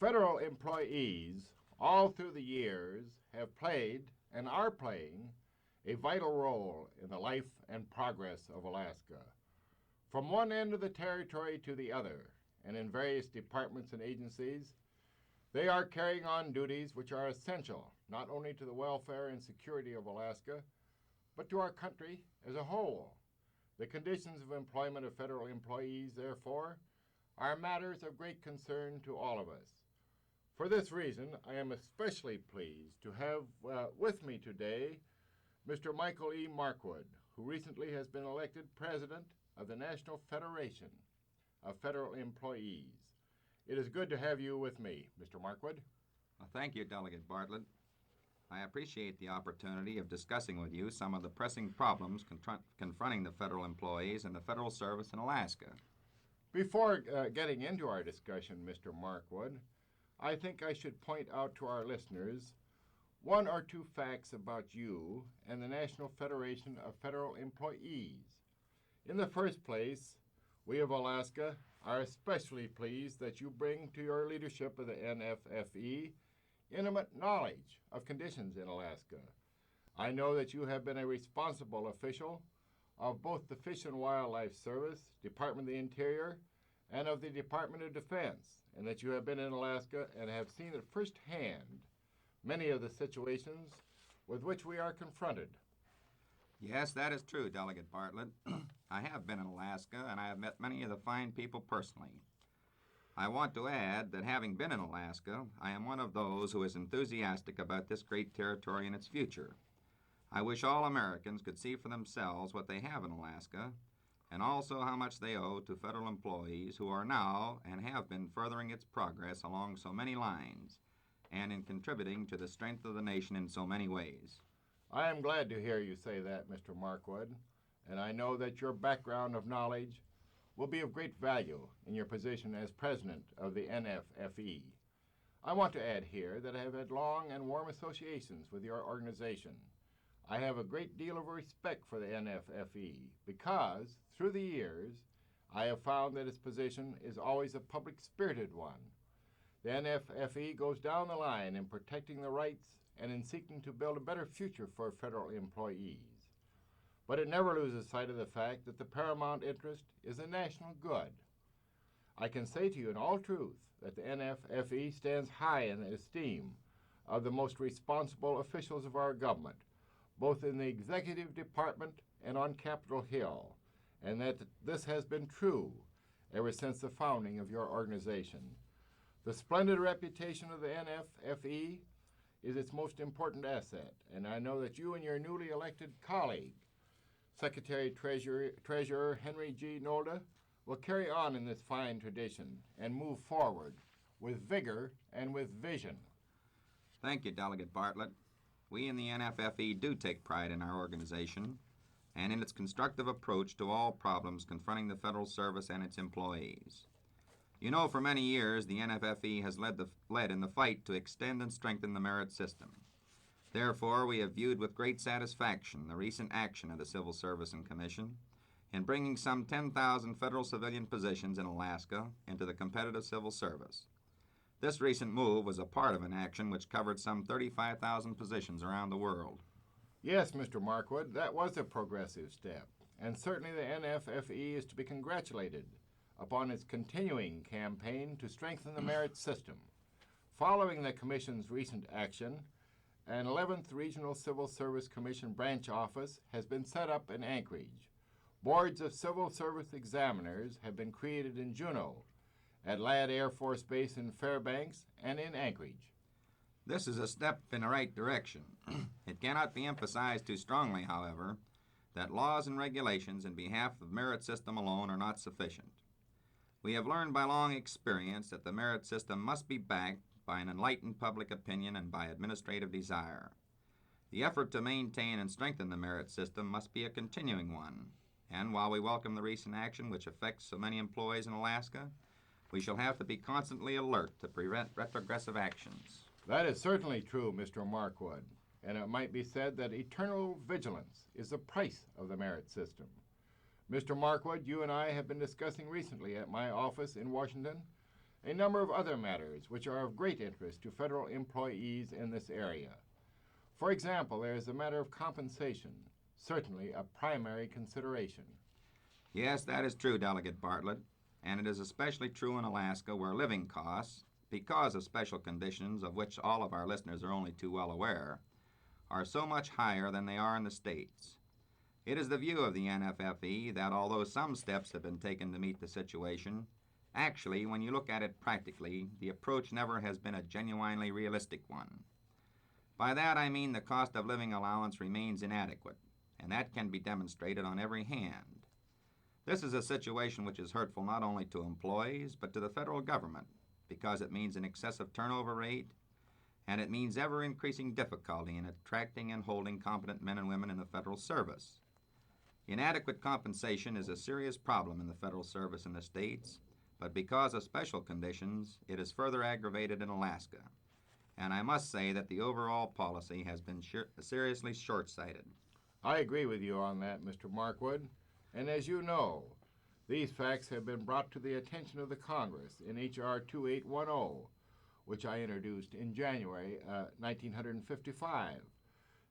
Federal employees all through the years have played and are playing a vital role in the life and progress of Alaska. From one end of the territory to the other, and in various departments and agencies, they are carrying on duties which are essential not only to the welfare and security of Alaska, but to our country as a whole. The conditions of employment of federal employees, therefore, are matters of great concern to all of us. For this reason, I am especially pleased to have with me today Mr. Michael E. Markwood, who recently has been elected President of the National Federation of Federal Employees. It is good to have you with me, Mr. Markwood. Well, thank you, Delegate Bartlett. I appreciate the opportunity of discussing with you some of the pressing problems confronting the federal employees and the federal service in Alaska. Before getting into our discussion, Mr. Markwood, I think I should point out to our listeners one or two facts about you and the National Federation of Federal Employees. In the first place, we of Alaska are especially pleased that you bring to your leadership of the NFFE intimate knowledge of conditions in Alaska. I know that you have been a responsible official of both the Fish and Wildlife Service, Department of the Interior, and of the Department of Defense, and that you have been in Alaska and have seen at firsthand many of the situations with which we are confronted. Yes, that is true, Delegate Bartlett. I have been in Alaska, and I have met many of the fine people personally. I want to add that having been in Alaska, I am one of those who is enthusiastic about this great territory and its future. I wish all Americans could see for themselves what they have in Alaska, and also how much they owe to federal employees who are now and have been furthering its progress along so many lines and in contributing to the strength of the nation in so many ways. I am glad to hear you say that, Mr. Markwood, and I know that your background of knowledge will be of great value in your position as president of the NFFE. I want to add here that I have had long and warm associations with your organization. I have a great deal of respect for the NFFE because, through the years, I have found that its position is always a public-spirited one. The NFFE goes down the line in protecting the rights and in seeking to build a better future for federal employees. But it never loses sight of the fact that the paramount interest is the national good. I can say to you in all truth that the NFFE stands high in the esteem of the most responsible officials of our government, both in the executive department and on Capitol Hill, and that this has been true ever since the founding of your organization. The splendid reputation of the NFFE is its most important asset, and I know that you and your newly elected colleague, Secretary-Treasurer Henry G. Nolda, will carry on in this fine tradition and move forward with vigor and with vision. Thank you, Delegate Bartlett. We in the NFFE do take pride in our organization and in its constructive approach to all problems confronting the federal service and its employees. You know, for many years, the NFFE has led in the fight to extend and strengthen the merit system. Therefore, we have viewed with great satisfaction the recent action of the Civil Service and Commission in bringing some 10,000 federal civilian positions in Alaska into the competitive civil service. This recent move was a part of an action which covered some 35,000 positions around the world. Yes, Mr. Markwood, that was a progressive step, and certainly the NFFE is to be congratulated upon its continuing campaign to strengthen the merit system. Following the Commission's recent action, an 11th Regional Civil Service Commission branch office has been set up in Anchorage. Boards of civil service examiners have been created in Juneau, at Ladd Air Force Base in Fairbanks, and in Anchorage. This is a step in the right direction. It cannot be emphasized too strongly, however, that laws and regulations in behalf of the merit system alone are not sufficient. We have learned by long experience that the merit system must be backed by an enlightened public opinion and by administrative desire. The effort to maintain and strengthen the merit system must be a continuing one, and while we welcome the recent action which affects so many employees in Alaska, we shall have to be constantly alert to prevent retrogressive actions. That is certainly true, Mr. Markwood, and it might be said that eternal vigilance is the price of the merit system. Mr. Markwood, you and I have been discussing recently at my office in Washington a number of other matters which are of great interest to federal employees in this area. For example, there is the matter of compensation, certainly a primary consideration. Yes, that is true, Delegate Bartlett, and it is especially true in Alaska where living costs, because of special conditions of which all of our listeners are only too well aware, are so much higher than they are in the States. It is the view of the NFFE that although some steps have been taken to meet the situation, actually, when you look at it practically, the approach never has been a genuinely realistic one. By that I mean the cost of living allowance remains inadequate, and that can be demonstrated on every hand. This is a situation which is hurtful not only to employees, but to the federal government, because it means an excessive turnover rate, and it means ever-increasing difficulty in attracting and holding competent men and women in the federal service. Inadequate compensation is a serious problem in the federal service in the states, but because of special conditions, it is further aggravated in Alaska. And I must say that the overall policy has been seriously short-sighted. I agree with you on that, Mr. Markwood. And as you know, these facts have been brought to the attention of the Congress in H.R. 2810, which I introduced in January 1955.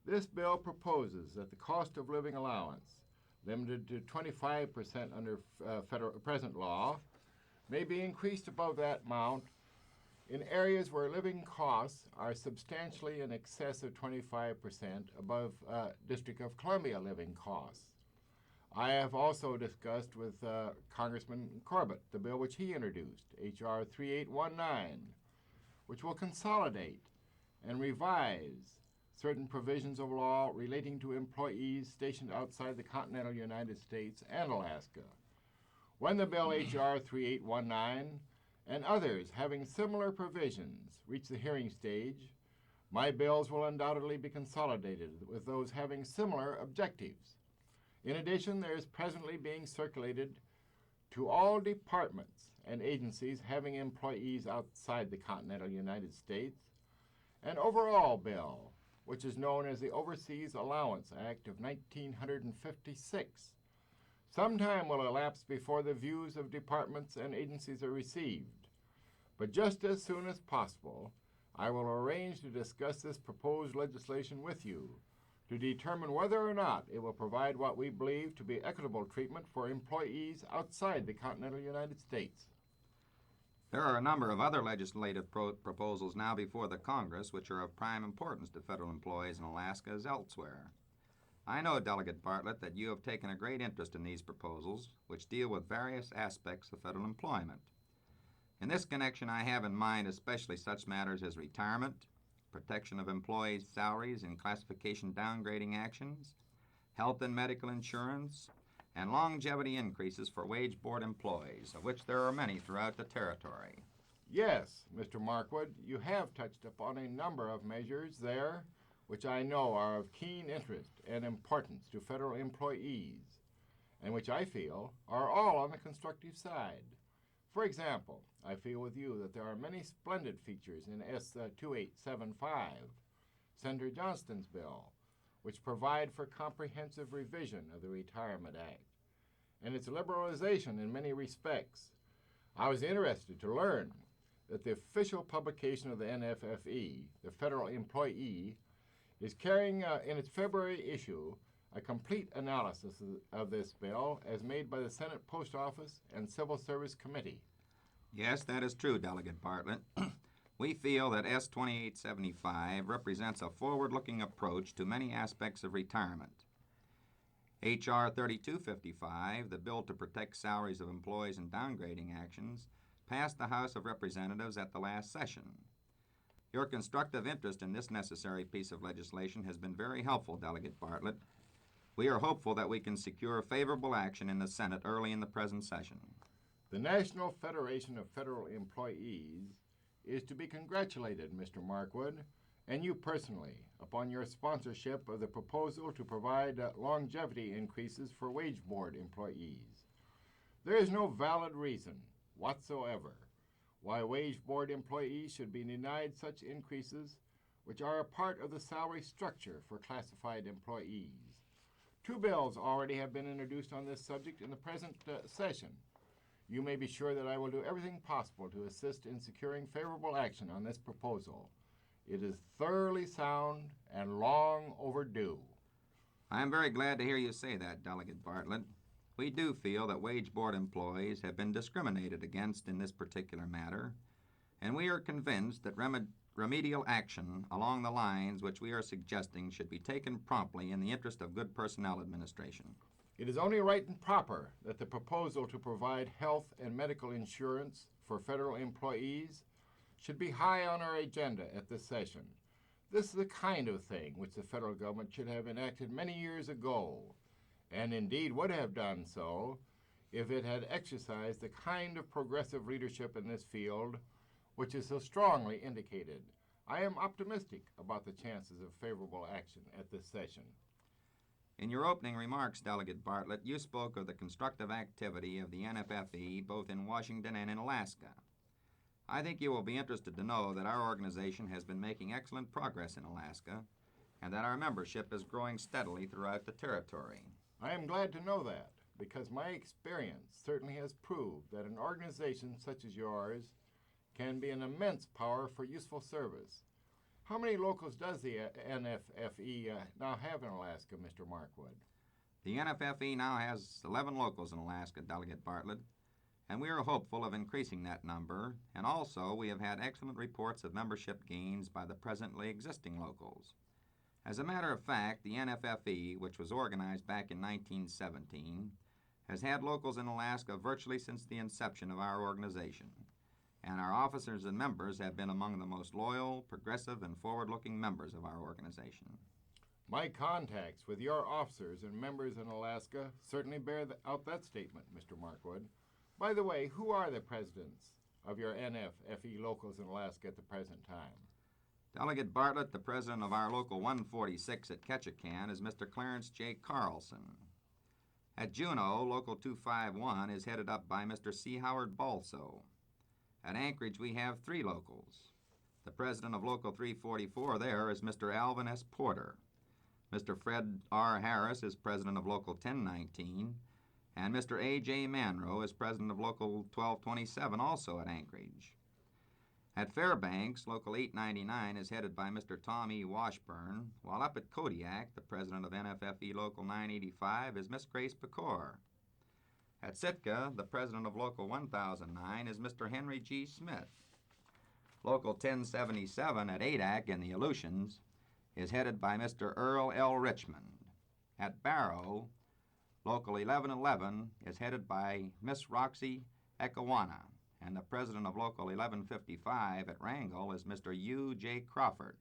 This bill proposes that the cost of living allowance, limited to 25% under federal present law, may be increased above that amount in areas where living costs are substantially in excess of 25% above District of Columbia living costs. I have also discussed with Congressman Corbett the bill which he introduced, H.R. 3819, which will consolidate and revise certain provisions of law relating to employees stationed outside the continental United States and Alaska. When the bill H.R. 3819 and others having similar provisions reach the hearing stage, my bills will undoubtedly be consolidated with those having similar objectives. In addition, there is presently being circulated to all departments and agencies having employees outside the continental United States an overall bill, which is known as the Overseas Allowance Act of 1956. Some time will elapse before the views of departments and agencies are received, but just as soon as possible, I will arrange to discuss this proposed legislation with you to determine whether or not it will provide what we believe to be equitable treatment for employees outside the continental United States. There are a number of other legislative proposals now before the Congress which are of prime importance to federal employees in Alaska as elsewhere. I know, Delegate Bartlett, that you have taken a great interest in these proposals, which deal with various aspects of federal employment. In this connection, I have in mind especially such matters as retirement, protection of employees' salaries and classification downgrading actions, health and medical insurance, and longevity increases for wage board employees, of which there are many throughout the territory. Yes, Mr. Markwood, you have touched upon a number of measures there which I know are of keen interest and importance to federal employees, and which I feel are all on the constructive side. For example, I feel with you that there are many splendid features in S. 2875, Senator Johnston's bill, which provide for comprehensive revision of the Retirement Act and its liberalization in many respects. I was interested to learn that the official publication of the NFFE, the Federal Employee, is carrying in its February issue a complete analysis of this bill as made by the Senate Post Office and Civil Service Committee. Yes, that is true, Delegate Bartlett. We feel that S. 2875 represents a forward-looking approach to many aspects of retirement. H.R. 3255, the bill to protect salaries of employees in downgrading actions, passed the House of Representatives at the last session. Your constructive interest in this necessary piece of legislation has been very helpful, Delegate Bartlett. We are hopeful that we can secure favorable action in the Senate early in the present session. The National Federation of Federal Employees is to be congratulated, Mr. Markwood, and you personally, upon your sponsorship of the proposal to provide longevity increases for wage board employees. There is no valid reason whatsoever why wage board employees should be denied such increases which are a part of the salary structure for classified employees. Two bills already have been introduced on this subject in the present session. you may be sure that I will do everything possible to assist in securing favorable action on this proposal. It is thoroughly sound and long overdue. I am very glad to hear you say that, Delegate Bartlett. We do feel that wage board employees have been discriminated against in this particular matter, and we are convinced that remedial action along the lines which we are suggesting should be taken promptly in the interest of good personnel administration. It is only right and proper that the proposal to provide health and medical insurance for federal employees should be high on our agenda at this session. This is the kind of thing which the federal government should have enacted many years ago, and indeed would have done so if it had exercised the kind of progressive leadership in this field which is so strongly indicated. I am optimistic about the chances of favorable action at this session. In your opening remarks, Delegate Bartlett, you spoke of the constructive activity of the NFFE both in Washington and in Alaska. I think you will be interested to know that our organization has been making excellent progress in Alaska and that our membership is growing steadily throughout the territory. I am glad to know that, because my experience certainly has proved that an organization such as yours can be an immense power for useful service. How many locals does the NFFE now have in Alaska, Mr. Markwood? The NFFE now has 11 locals in Alaska, Delegate Bartlett, and we are hopeful of increasing that number, and also we have had excellent reports of membership gains by the presently existing locals. As a matter of fact, the NFFE, which was organized back in 1917, has had locals in Alaska virtually since the inception of our organization, and our officers and members have been among the most loyal, progressive, and forward-looking members of our organization. My contacts with your officers and members in Alaska certainly bear out that statement, Mr. Markwood. By the way, who are the presidents of your NFFE locals in Alaska at the present time? Delegate Bartlett, the president of our Local 146 at Ketchikan is Mr. Clarence J. Carlson. At Juneau, Local 251 is headed up by Mr. C. Howard Balso. At Anchorage, we have 3 locals. The president of Local 344 there is Mr. Alvin S. Porter. Mr. Fred R. Harris is president of Local 1019, and Mr. A. J. Manro is president of Local 1227, also at Anchorage. At Fairbanks, Local 899 is headed by Mr. Tom E. Washburn, while up at Kodiak, the president of NFFE Local 985 is Miss Grace Pecor. At Sitka, the president of Local 1009 is Mr. Henry G. Smith. Local 1077 at Adak in the Aleutians is headed by Mr. Earl L. Richmond. At Barrow, Local 1111 is headed by Miss Roxy Ekawana, and the president of Local 1155 at Wrangell is Mr. U. J. Crawford.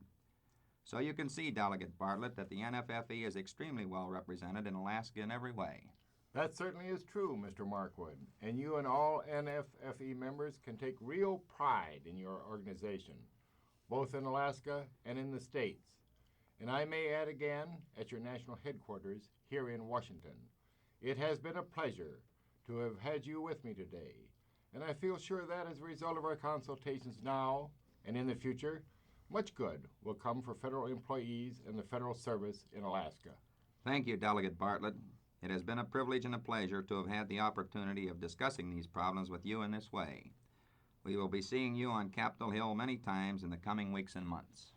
So you can see, Delegate Bartlett, that the NFFE is extremely well represented in Alaska in every way. That certainly is true, Mr. Markwood, and you and all NFFE members can take real pride in your organization, both in Alaska and in the States. And I may add again, at your national headquarters here in Washington. It has been a pleasure to have had you with me today, and I feel sure that as a result of our consultations now and in the future, much good will come for federal employees and the federal service in Alaska. Thank you, Delegate Bartlett. It has been a privilege and a pleasure to have had the opportunity of discussing these problems with you in this way. We will be seeing you on Capitol Hill many times in the coming weeks and months.